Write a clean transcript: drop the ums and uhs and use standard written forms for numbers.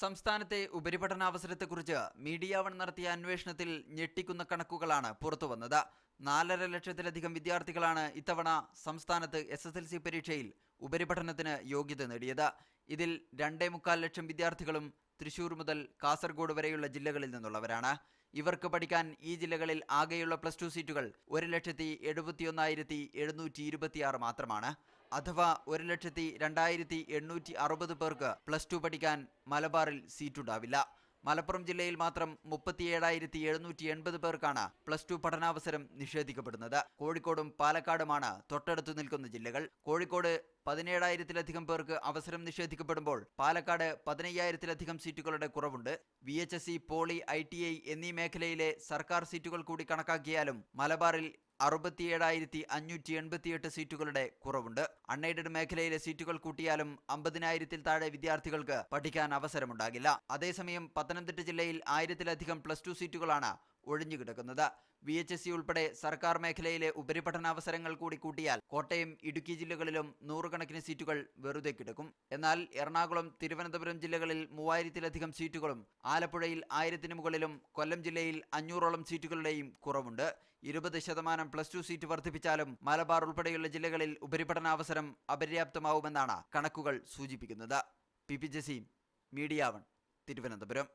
സംസ്ഥാനത്തെ ഉപരിപഠനാവസരത്തെക്കുറിച്ച് media one നടത്തിയ അന്വേഷണത്തിൽ ഞെട്ടിക്കുന്ന കണക്കുകളാണ് പുറത്തുവന്നത്. 4.5 ലക്ഷത്തിലധികം വിദ്യാർത്ഥികളാണ് ഇത്തവണ സംസ്ഥാനത്ത് SSLC പരീക്ഷയിൽ ഉപരിപഠനത്തിന് യോഗ്യത നേടിയത്. ഇതിൽ 2.25 ലക്ഷം വിദ്യാർത്ഥികളും തൃശൂർ മുതൽ കാസർഗോഡ് വരെയുള്ള ജില്ലകളിൽ നിന്നുള്ളവരാണ്. ഇവർക്ക് പഠിക്കാൻ ഈ ജില്ലകളിൽ ആകെയുള്ള +2 സീറ്റുകൾ 1,71,726 മാത്രമാണ്. അഥവാ 1,02,860 പേർക്ക് +2 പഠിക്കാൻ മലബാറിൽ സീറ്റുണ്ടാവില്ല. മലപ്പുറം ജില്ലയിൽ മാത്രം 37,780 പേർക്കാണ് +2 പഠനാവസരം നിഷേധിക്കപ്പെടുന്നത്. കോഴിക്കോടും പാലക്കാടുമാണ് തൊട്ടടുത്തു നിൽക്കുന്ന ജില്ലകൾ. കോഴിക്കോട് 17,000-ലധികം പേർക്ക് അവസരം നിഷേധിക്കപ്പെടുമ്പോൾ പാലക്കാട് 15,000-ലധികം സീറ്റുകളുടെ കുറവുണ്ട്. VHSE, പോളി, ITI എന്നീ മേഖലയിലെ സർക്കാർ സീറ്റുകൾ കൂടി കണക്കാക്കിയാലും മലബാറിൽ 67,588 സീറ്റുകളുടെ കുറവുണ്ട്. അൺഎയ്ഡഡ് മേഖലയിലെ സീറ്റുകൾ കൂട്ടിയാലും 50,000-ൽ താഴെ വിദ്യാർത്ഥികൾക്ക് പഠിക്കാൻ അവസരമുണ്ടാകില്ല. അതേസമയം പത്തനംതിട്ട ജില്ലയിൽ 1,000-ലധികം +2 സീറ്റുകളാണ് ഒഴിഞ്ഞുകിടക്കുന്നത്. VHSE ഉൾപ്പെടെ സർക്കാർ മേഖലയിലെ ഉപരിപഠനാവസരങ്ങൾ കൂടി കൂട്ടിയാൽ കോട്ടയം, ഇടുക്കി ജില്ലകളിലും 100 കണക്കിന് സീറ്റുകൾ വെറുതെ കിടക്കും. എന്നാൽ എറണാകുളം, തിരുവനന്തപുരം ജില്ലകളിൽ 3,000-ലധികം സീറ്റുകളും ആലപ്പുഴയിൽ 1,000-ന് മുകളിലും കൊല്ലം ജില്ലയിൽ 500ഓളം സീറ്റുകളുടെയും കുറവുണ്ട്. 20% +2 സീറ്റ് വർദ്ധിപ്പിച്ചാലും മലബാർ ഉൾപ്പെടെയുള്ള ജില്ലകളിൽ ഉപരിപഠനാവസരം അപര്യാപ്തമാവുമെന്നാണ് കണക്കുകൾ സൂചിപ്പിക്കുന്നത്. PPJC, media one, Thiruvananthapuram.